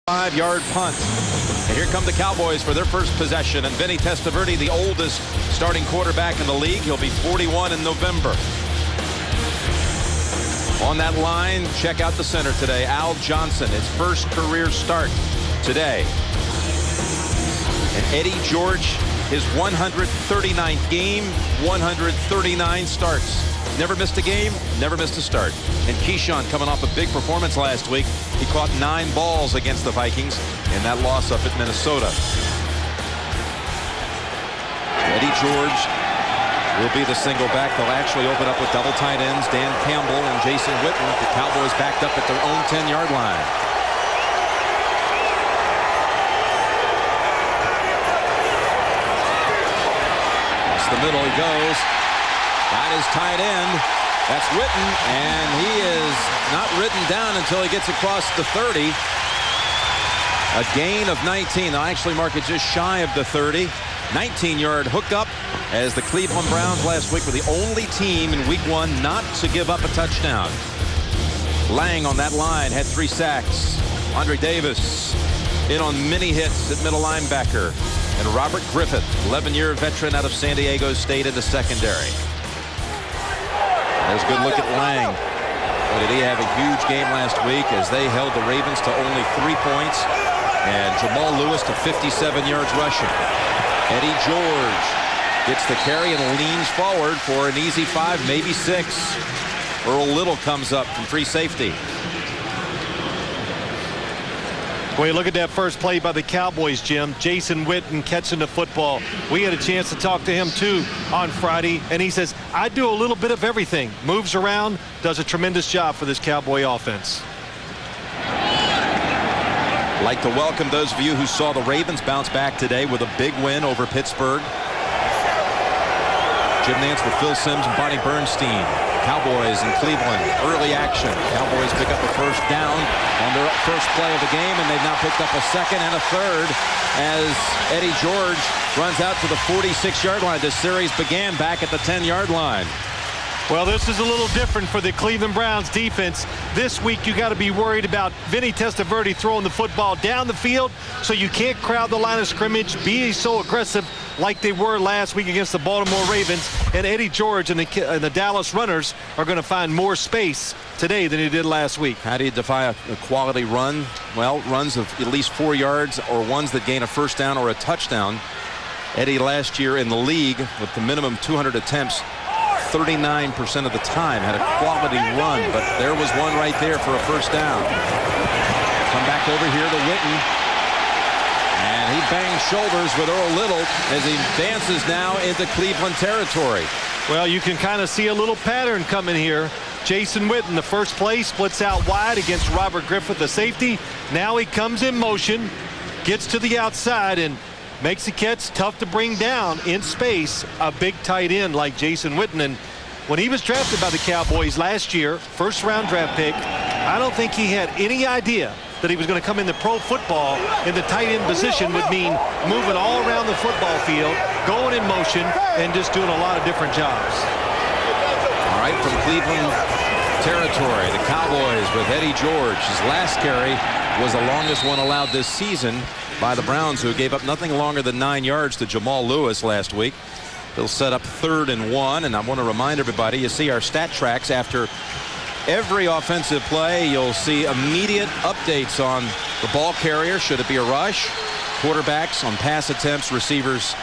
5-yard punt. And here come the Cowboys for their first possession. And Vinny Testaverde, the oldest starting quarterback in the league. He'll be 41 in November. On that line, check out the center today, Al Johnson, his first career start today. And Eddie George, his 139th game, 139 starts. Never missed a game, never missed a start. And Keyshawn coming off a big performance last week. He caught 9 balls against the Vikings in that loss up at Minnesota. Eddie George will be the single back. They'll actually open up with double tight ends, Dan Campbell and Jason Witten. The Cowboys backed up at their own 10-yard line. Across the middle he goes. Got his tight end. That's Witten, and he is not written down until he gets across the 30. A gain of 19. They'll actually mark it just shy of the 30. 19-yard hookup, as the Cleveland Browns last week were the only team in week 1 not to give up a touchdown. Lang on that line had 3 sacks. Andre Davis in on many hits at middle linebacker. And Robert Griffith, 11-year veteran out of San Diego State in the secondary. There's a good look at Lang. Boy, did he have a huge game last week as they held the Ravens to only 3 points. And Jamal Lewis to 57 yards rushing. Eddie George gets the carry and leans forward for an easy 5, maybe 6. Earl Little comes up from free safety. Boy, look at that first play by the Cowboys, Jim. Jason Witten catching the football. We had a chance to talk to him, too, on Friday, and he says, I do a little bit of everything. Moves around, does a tremendous job for this Cowboy offense. Like to welcome those of you who saw the Ravens bounce back today with a big win over Pittsburgh. Jim Nantz with Phil Simms and Bonnie Bernstein. Cowboys in Cleveland, early action. Cowboys pick up a first down on their first play of the game, and they've now picked up a second and a third as Eddie George runs out to the 46-yard line. This series began back at the 10-yard line. Well, this is a little different for the Cleveland Browns defense. This week you got to be worried about Vinny Testaverde throwing the football down the field, so you can't crowd the line of scrimmage, be so aggressive like they were last week against the Baltimore Ravens. And Eddie George and the Dallas Runners are going to find more space today than he did last week. How do you defy a quality run? Well, runs of at least 4 yards or ones that gain a first down or a touchdown. Eddie last year in the league with the minimum 200 attempts, 39% of the time had a quality run, but there was one right there for a first down. Come back over here to Witten, and he bangs shoulders with Earl Little as he dances now into Cleveland territory. Well, you can kind of see a little pattern coming here. Jason Witten, the first play, splits out wide against Robert Griffith, the safety. Now he comes in motion, gets to the outside, and makes the catch. Tough to bring down in space a big tight end like Jason Witten. And when he was drafted by the Cowboys last year, first-round draft pick, I don't think he had any idea that he was going to come into pro football in the tight end position would mean moving all around the football field, going in motion, and just doing a lot of different jobs. All right, from Cleveland territory, the Cowboys with Eddie George. His last carry was the longest one allowed this season by the Browns, who gave up nothing longer than 9 yards to Jamal Lewis last week. They'll set up 3rd and 1, and I want to remind everybody, you see our stat tracks after every offensive play. You'll see immediate updates on the ball carrier, should it be a rush, quarterbacks on pass attempts, receivers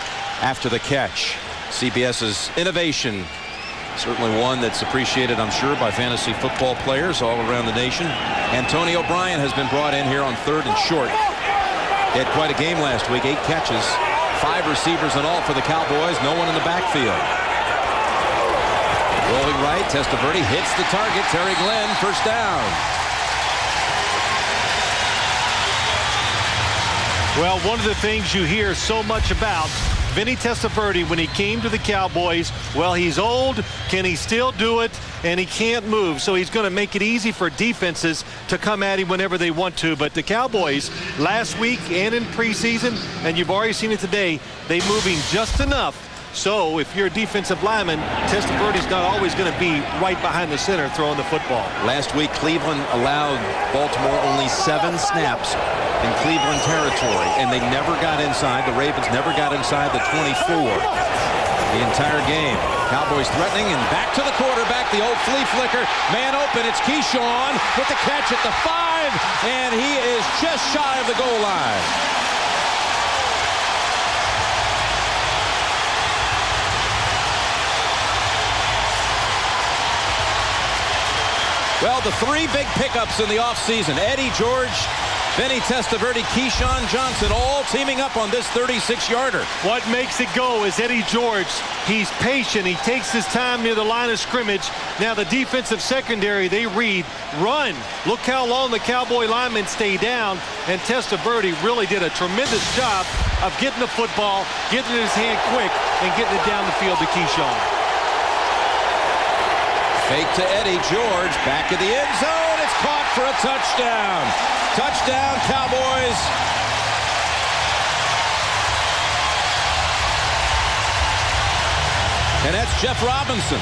after the catch. CBS's innovation, certainly one that's appreciated, I'm sure, by fantasy football players all around the nation. Antonio O'Brien has been brought in here on 3rd and short. He had quite a game last week, 8 catches, 5 receivers in all for the Cowboys, no one in the backfield. Rolling right, Testaverde hits the target, Terry Glenn, first down. Well, one of the things you hear so much about Vinny Testaverde when he came to the Cowboys, well, he's old, can he still do it? And he can't move, so he's going to make it easy for defenses to come at him whenever they want to. But the Cowboys last week and in preseason, and you've already seen it today, they move him just enough. So if you're a defensive lineman, Testaverde's not always going to be right behind the center throwing the football. Last week, Cleveland allowed Baltimore only 7 snaps in Cleveland territory, and they never got inside. The Ravens never got inside the 24 the entire game. Cowboys threatening, and back to the quarterback, the old flea flicker. Man open, it's Keyshawn with the catch at the 5, and he is just shy of the goal line. Well, the 3 big pickups in the offseason, Eddie George, Vinny Testaverde, Keyshawn Johnson, all teaming up on this 36-yarder. What makes it go is Eddie George. He's patient. He takes his time near the line of scrimmage. Now the defensive secondary, they read, run. Look how long the Cowboy linemen stay down, and Testaverde really did a tremendous job of getting the football, getting it in his hand quick, and getting it down the field to Keyshawn. Fake to Eddie George, back of the end zone. It's caught for a touchdown. Touchdown, Cowboys. And that's Jeff Robinson,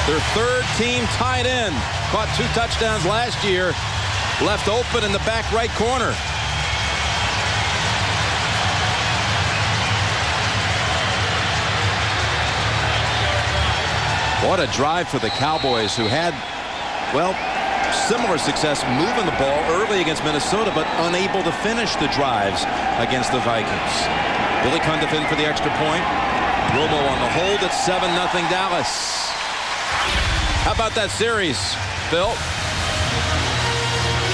their 3rd team tight end. Caught 2 touchdowns last year. Left open in the back right corner. What a drive for the Cowboys, who had, well, similar success moving the ball early against Minnesota, but unable to finish the drives against the Vikings. Billy Cundiff in for the extra point. Romo on the hold. It's 7-0 Dallas. How about that series, Phil?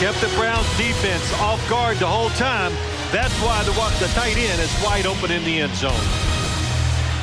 Kept the Browns defense off guard the whole time. That's why the tight end is wide open in the end zone.